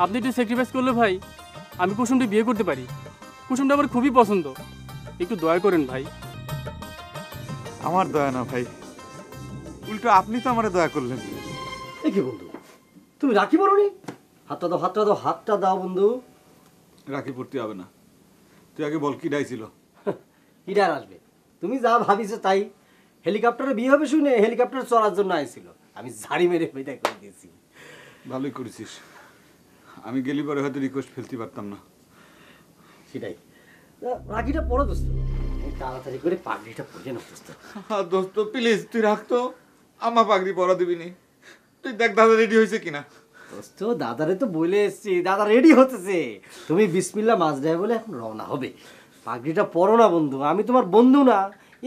আপনি একটু স্যাক্রিফাইস করলে ভাই আমি কুসুমটি বিয়ে করতে পারি। কুসুমটা আমার খুবই পছন্দ, একটু দয়া করেন ভাই। আমার দয়া না ভাই, উল্টো আপনি তো আমারে দয়া করলেন। এ কি বন্ধু, তুমি রাখি বলনি? হাতটা দাও, হাতটা দাও, হাতটা দাও বন্ধু। রাখি পড়তে হবে না, তুই আগে বল কি ডাইছিল? কিডার আসবে, তুমি যা ভাবিছো তাই। হেলিকপ্টারে বিয়ে হবে শুনে হেলিকপ্টারে চড়ার জন্য আইছিল, আমি ঝাড়ি মেরে বিদায় করে দিয়েছি। ভালোই করেছিস, আমি গেলি পরে হয়তো রিকোয়েস্ট ফেলতে পারতাম না। সেটাই, রাখিটা পড়ো দোস্ত, তাড়াতাড়ি করে পাগড়িটা পরে না দোস্ত। দোস্ত প্লিজ তুই রাখতো, আমার পাগড়ি পরা দিবি নি। তুই দেখ দাদা রেডি হয়েছে কিনা। দোস্ত দাদারে তো বলে এসছি, দাদা রেডি হতেছে। তুমি বিসমিল্লাহ মাছ দেয় বলে এখন রওনা হবে। পাগড়িটা পরো না বন্ধু, আমি তোমার বন্ধু না,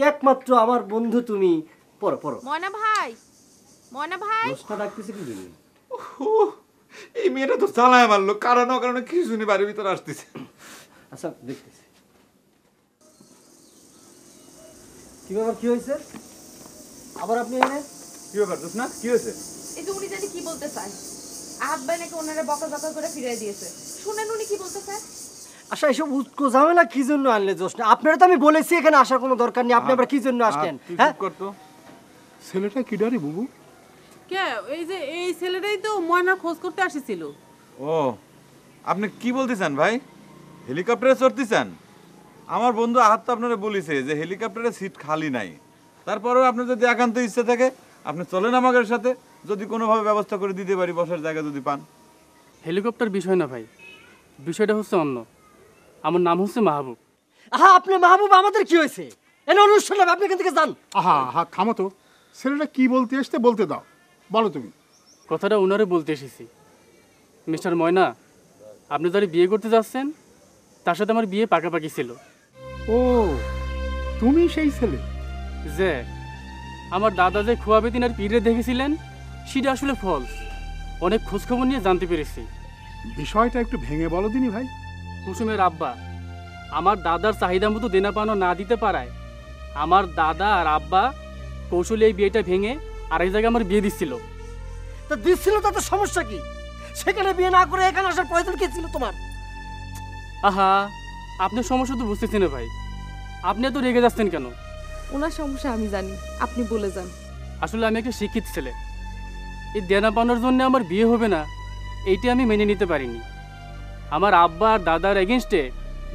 একমাত্র আমার বন্ধু তুমি। পরো পরো। ময়না ভাই, ময়না ভাই। দোস্তা ডাকতেছে কি জন্য? এই মেয়েটা তো চালায় মারলো, কারণ অকারণে কি শুনি বাড়ির ভিতরে আসতেছে। আচ্ছা দেখতেছি কি ব্যাপার, কি হয়েছে আবার আপনি এনে? কি ব্যাপার দোস্ত না, কি হয়েছে? এই যে উনি জানি কি বলতে চায়, আহাত ভাই নাকি ওনারা বকা করে ফিরিয়ে দিয়েছে। শুনেন উনি কি বলতে চায়? আচ্ছা এসব উৎকো ঝামেলা কি জন্য আনলে জোসনা? আপনারা তো আমি বলেছি এখানে আসার কোনো দরকার নেই, আপনি আবার কি জন্য আসলেন? হ্যাঁ করতো ছেলেটা কি ডারি বুবু? কে? এই যে এই ছেলেটাই তো ময়নার খোঁজ করতে আসছিল। ও আপনি কি বলতে চান ভাই, হেলিকপ্টারে চড়তে চান? আমার বন্ধু আহাত তো আপনারা বলেছে যে হেলিকপ্টারে সিট খালি নাই। তারপরেও আপনার যদি একান্ত ইচ্ছা থাকে আপনি চলেন আমাদের সাথে, যদি কোনোভাবে ব্যবস্থা করে দিতে পারি বসার জায়গা যদি পান। হেলিকপ্টার বিষয় না ভাই, বিষয়টা হচ্ছে অন্য। আমার নাম হচ্ছে মাহবুব। হ্যাঁ আপনি মাহবুব, আমাদের কি হয়েছে? এনে অনুষ্ঠান হবে, আপনি এখান থেকে যান। আহা আহা থামো তো, ছেলেটা কি বলতে এসতে বলতে দাও, বলো তুমি। কথাটা ওনারে বলতে এসেছি। মিস্টার ময়না, আপনি যারা বিয়ে করতে যাচ্ছেন তার সাথে আমার বিয়ে পাকাপাকি ছিল। ও তুমি সেই ছেলে? যে আমার দাদা যে খোয়াবে দিন আর পীরে দেখেছিলেন সেটা আসলে ফলস। অনেক খোঁজখবর নিয়ে জানতে পেরেছি। বিষয়টা একটু ভেঙে বলো দিনি ভাই। কুসুমের আব্বা আমার দাদার চাহিদা মতো দেনা পানো না দিতে পারায় আমার দাদা আর আব্বা কৌশলে এই বিয়েটা ভেঙে আরেক জায়গায় আমার বিয়ে দিচ্ছিল। তা দিচ্ছিল তাতে সমস্যা কি? সেখানে বিয়ে না করে এখানে আসার প্রয়োজন কি ছিল তোমার? আহা আপনার সমস্যা তো বুঝতেছি না ভাই, আপনি এত রেগে যাচ্ছেন কেন? ওনার সমস্যা আমি জানি, আপনি বলে যান। আসলে আমি একটা শিক্ষিত ছেলে, এই দেনা পানোর জন্য আমার বিয়ে হবে না এইটা আমি মেনে নিতে পারিনি। আমার আব্বা আর দাদার এগেনস্টে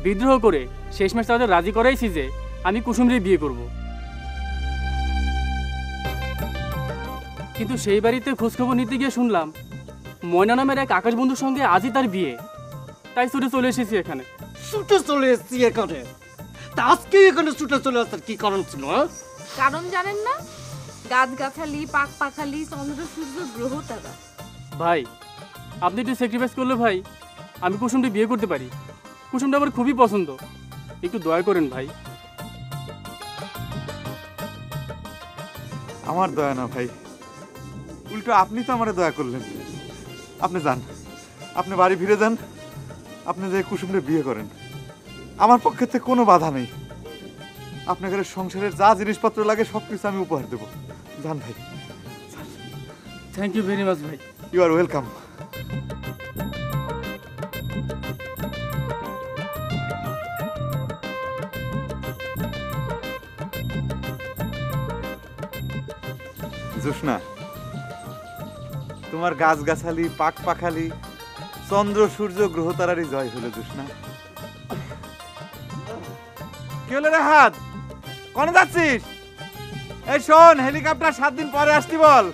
বিদ্রোহ করে শেষমেশ তাদের রাজি করাইছি যে আমি কুসুমরে বিয়ে করব। কিন্তু সেই বাড়িতে খোঁজখবর নিতে গিয়ে শুনলাম ময়না নামের এক আকাশ বন্ধুর সঙ্গে আজই তার বিয়ে। তাই ছুটে চলে এসেছি এখানে। ছুটে চলে এসেছি এখানে? তা আজকে এখানে ছুটে চলে আসার কি কারণ ছিল? কারণ জানেন না? গাছগাছালি, পাক পাখালি, চন্দ্র সূর্য গ্রহ তারা। ভাই আপনি একটু স্যাক্রিফাইস করলে ভাই আমি কুসুমটি বিয়ে করতে পারি। কুসুমটা আমার খুবই পছন্দ, একটু দয়া করেন ভাই। আমার দয়া না ভাই, উল্টো আপনি তো আমারে দয়া করলেন। আপনি যান, আপনি বাড়ি ফিরে যান, আপনি যে কুসুমরে বিয়ে করেন, আমার পক্ষে থেকে কোনো বাধা নেই। আপনাদের সংসারের যা জিনিসপত্র লাগে সব কিছু আমি উপহার দেবো। যান ভাই। থ্যাংক ইউ ভেরি মাচ ভাই। You are welcome. জোসনা, তোমার গাছগাছালি, পাক পাখালি, চন্দ্র সূর্য গ্রহ তারারই জয় হলো জোসনা। কি হলো রে হাত, কোনে যাচ্ছিস? এই শোন, হেলিকপ্টার 7 দিন পরে আসতি বল।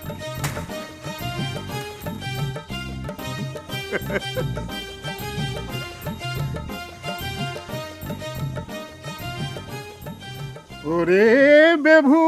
ওরে বেভু